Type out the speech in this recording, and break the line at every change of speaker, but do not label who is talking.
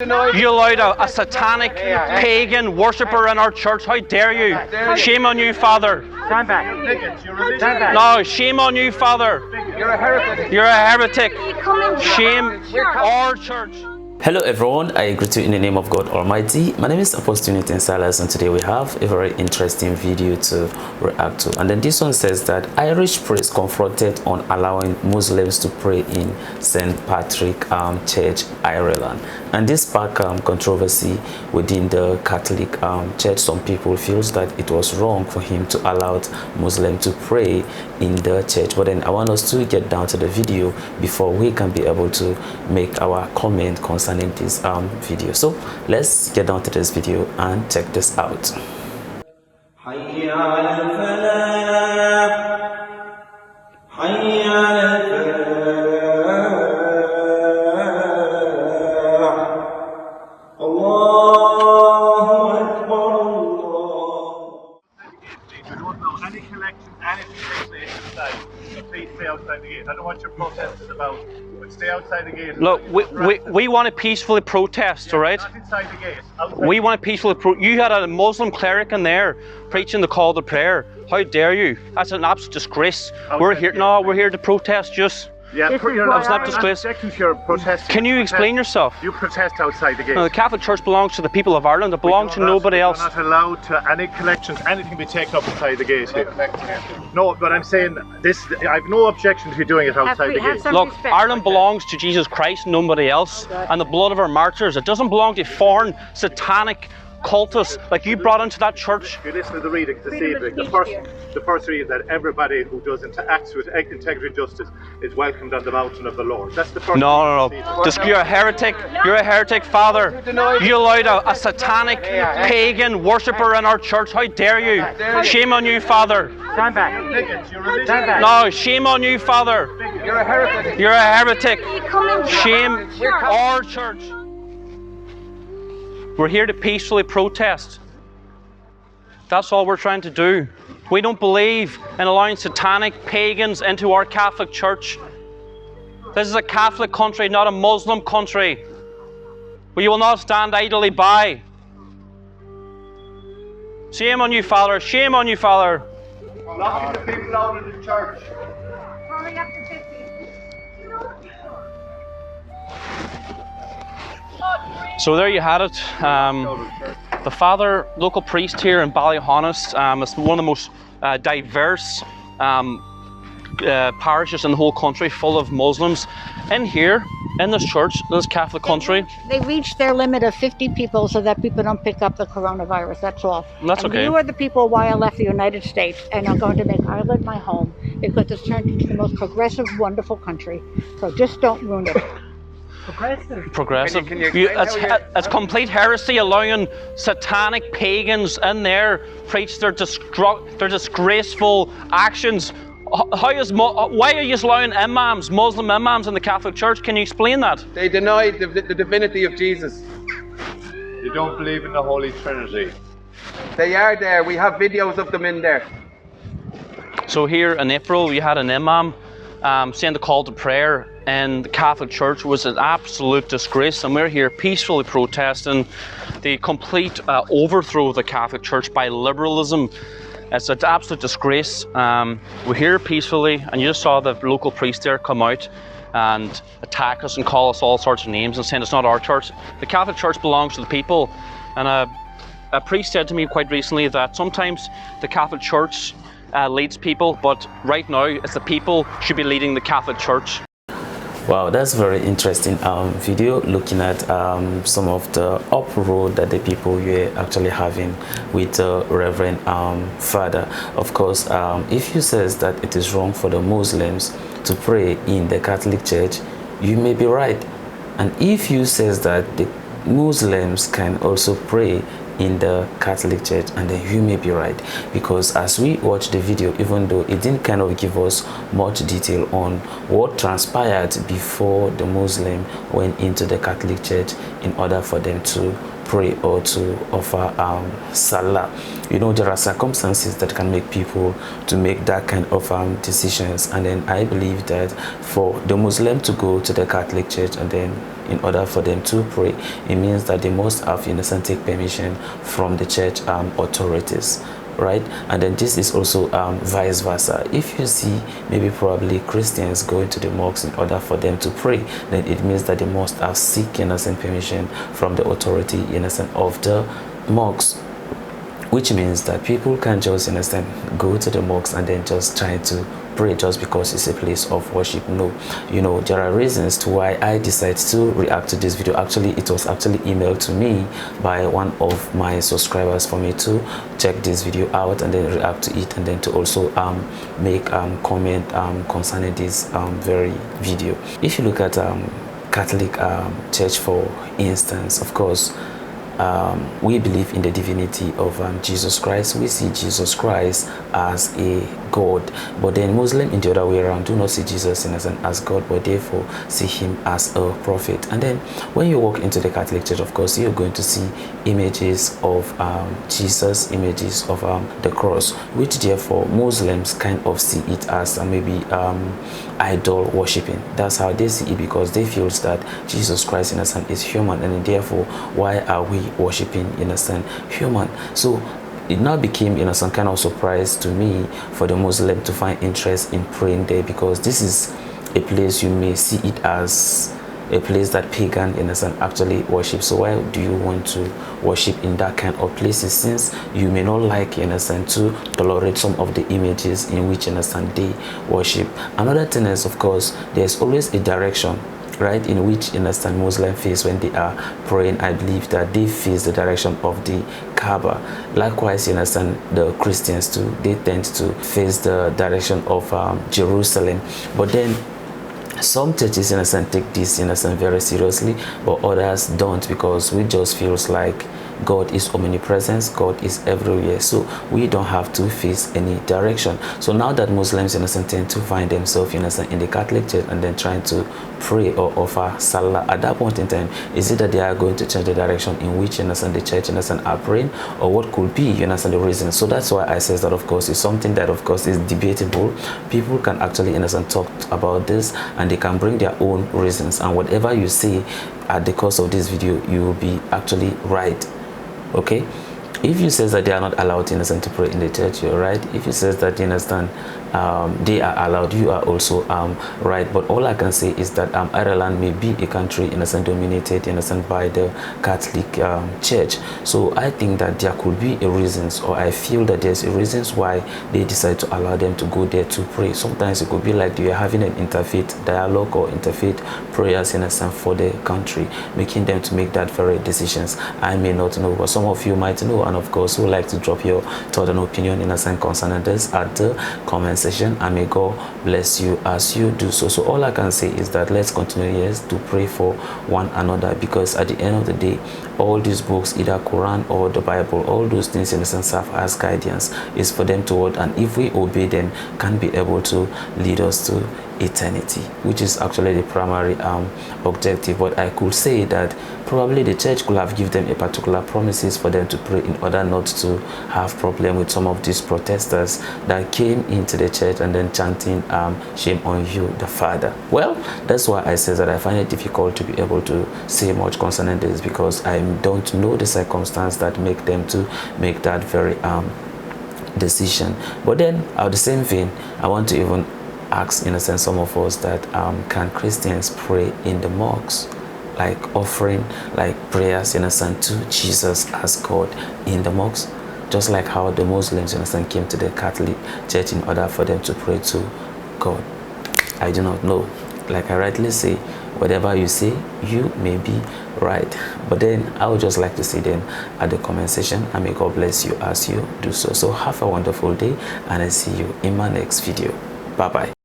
You allowed a satanic pagan worshipper in our church. How dare you? Shame on you, Father.
Stand back. Stand back.
No, shame on you, Father.
You're a heretic.
You're a heretic. Shame our church.
Hello everyone, I greet you in the name of God Almighty. My name is Apostle Silas, and today we have a very interesting video to react to. And then this one says that Irish priest confronted on allowing Muslims to pray in St. Patrick Church, Ireland. And this sparked controversy within the Catholic Church. Some people feels that it was wrong for him to allow Muslims to pray in the church. But then I want us to get down to the video before we can be able to make our comment concerning this video. So let's get down to this video and check this out.
Any collection, anything takes place inside. So please stay outside the gate. I don't know what your protest is about, but stay outside the gate.
Look, we want to peacefully protest, all right?
Not inside the gate. Outside
We want to peacefully You had a Muslim cleric in there preaching the call to prayer. How dare you? That's an absolute disgrace. We're here. No, we're here to protest. Just.
Yeah,
That's not disgrace.
You're protesting.
Can you explain yourself?
You protest outside the gate.
No, the Catholic Church belongs to the people of Ireland. It belongs to nobody else.
We're not allowed to any collections, anything be taken up inside the gate here. No, but I'm saying this. I have no objection to you doing it outside the gate.
Look, Ireland belongs to Jesus Christ, nobody else, and the blood of our martyrs. It doesn't belong to foreign satanic cultists like you brought into that church.
If you listen to the reading this evening, the first reading that everybody who does acts with integrity and justice is welcomed on the mountain of the Lord. That's the first.
No. You're a heretic. You're a heretic, Father. You allowed a satanic pagan worshipper in our church. How dare you? Shame on you, Father.
Stand back. Stand back.
No, shame on you, Father.
You're a heretic.
You're a heretic. Shame our church. We're here to peacefully protest. That's all we're trying to do. We don't believe in allowing satanic pagans into our Catholic Church. This is a Catholic country, not a Muslim country. We will not stand idly by. Shame on you, Father. Shame on you, Father.
Locking the people out of the church.
Hurry up to 50.
So there you had it. The father, local priest here in Ballyhonest, is one of the most diverse parishes in the whole country, full of Muslims. In here, in this church, this Catholic country.
They reached their limit of 50 people so that people don't pick up the coronavirus, that's all.
That's
and
okay.
You are the people why I left the United States, and I'm going to make Ireland my home because it's turned into the most progressive, wonderful country. So just don't ruin it.
Progressive. It's complete heresy allowing satanic pagans in there preach their disgraceful actions. Why are you allowing imams, Muslim imams in the Catholic Church? Can you explain that?
They denied the divinity of Jesus.
You don't believe in the Holy Trinity.
They are there. We have videos of them in there.
So here in April, we had an imam saying the call to prayer in the Catholic Church was an absolute disgrace, and we're here peacefully protesting the complete overthrow of the Catholic Church by liberalism. It's an absolute disgrace. We're here peacefully, and you just saw the local priest there come out and attack us and call us all sorts of names and saying it's not our church. The Catholic Church belongs to the people, and a priest said to me quite recently that sometimes the Catholic Church leads people, but right now it's the people should be leading the Catholic Church.
Wow, that's very interesting video looking at some of the uproar that the people were actually having with the Reverend Father. Of course, if you says that it is wrong for the Muslims to pray in the Catholic Church, you may be right. And if you says that the Muslims can also pray in the Catholic Church, and then you may be right, because as we watch the video, even though it didn't kind of give us much detail on what transpired before the Muslim went into the Catholic Church in order for them to pray or to offer salah. You know, there are circumstances that can make people to make that kind of decisions, and then I believe that for the Muslim to go to the Catholic Church and then in order for them to pray, it means that they must have, you know, take permission from the church authorities, right? And then this is also vice versa. If you see maybe probably Christians going to the mosques in order for them to pray, then it means that they must have seek, you know, permission from the authority, you know, of the mosques, which means that people can just, you know, go to the mosques and then just try to pray just because it's a place of worship. No, you know, there are reasons to why I decided to react to this video. Actually, it was actually emailed to me by one of my subscribers for me to check this video out and then react to it, and then to also make comment concerning this very video. If you look at Catholic Church, for instance, of course, we believe in the divinity of Jesus Christ. We see Jesus Christ as a God, but then Muslim in the other way around do not see Jesus as God, but therefore see him as a prophet. And then when you walk into the Catholic Church, of course, you're going to see images of Jesus, images of the cross, which therefore Muslims kind of see it as maybe idol worshipping. That's how they see it, because they feel that Jesus Christ in a sense is human, and therefore why are we worshipping in a sense human? So it now became, you know, some kind of surprise to me for the Muslim to find interest in praying there, because this is a place you may see it as a place that pagan in a sense actually worship. So why do you want to worship in that kind of places, since you may not like, in a sense, to tolerate some of the images in which in a sense they worship? Another thing is, of course, there's always a direction, right, in which in a sense Muslim face when they are praying. I believe that they face the direction of the Kaaba. Likewise, in a sense, the Christians too, they tend to face the direction of Jerusalem. But then some churches in a sense take this in a sense very seriously, but others don't, because we just feels like God is omnipresent, God is everywhere, so we don't have to face any direction. So now that Muslims in a sense tend to find themselves in a sense in the Catholic Church and then trying to pray or offer salah, at that point in time, is it that they are going to change the direction in which in a sense the church in a sense are praying, or what could be, you know, the reason? So that's why I says that, of course, it's something that of course is debatable. People can actually in a sense talk about this, and they can bring their own reasons, and whatever you say at the course of this video, you will be actually right. Okay, if you says that they are not allowed in a sense to pray in the church, you're right. If you says that, you understand, they are allowed, you are also right. But all I can say is that Ireland may be a country in a sense dominated in a sense by the Catholic Church. So I think that there could be a reasons, or I feel that there's a reasons why they decide to allow them to go there to pray. Sometimes it could be like they are having an interfaith dialogue or interfaith prayers in a sense for the country, making them to make that very decisions. I may not know, but some of you might know, and of course would like to drop your thought and opinion in a sense concerning this at the comment section, and may God bless you as you do so. So all I can say is that let's continue, yes, to pray for one another, because at the end of the day, all these books, either Quran or the Bible, all those things in a sense serve as guidance, is for them to work, and if we obey them, can be able to lead us to eternity, which is actually the primary objective. But I could say that probably the church could have given them a particular promises for them to pray, in order not to have problem with some of these protesters that came into the church and then chanting shame on you, the Father. Well, that's why I say that I find it difficult to be able to say much concerning this, because I don't know the circumstance that make them to make that very decision. But then at the same vein, I want to even ask in a sense some of us that can Christians pray in the mosques, like offering like prayers in a sense to Jesus as God in the mosques, just like how the Muslims in a sense came to the Catholic Church in order for them to pray to God? I do not know. Like I rightly say, whatever you say, you may be right. But then I would just like to see them at the comment section, and may God bless you as you do so. So have a wonderful day, and I see you in my next video. Bye bye.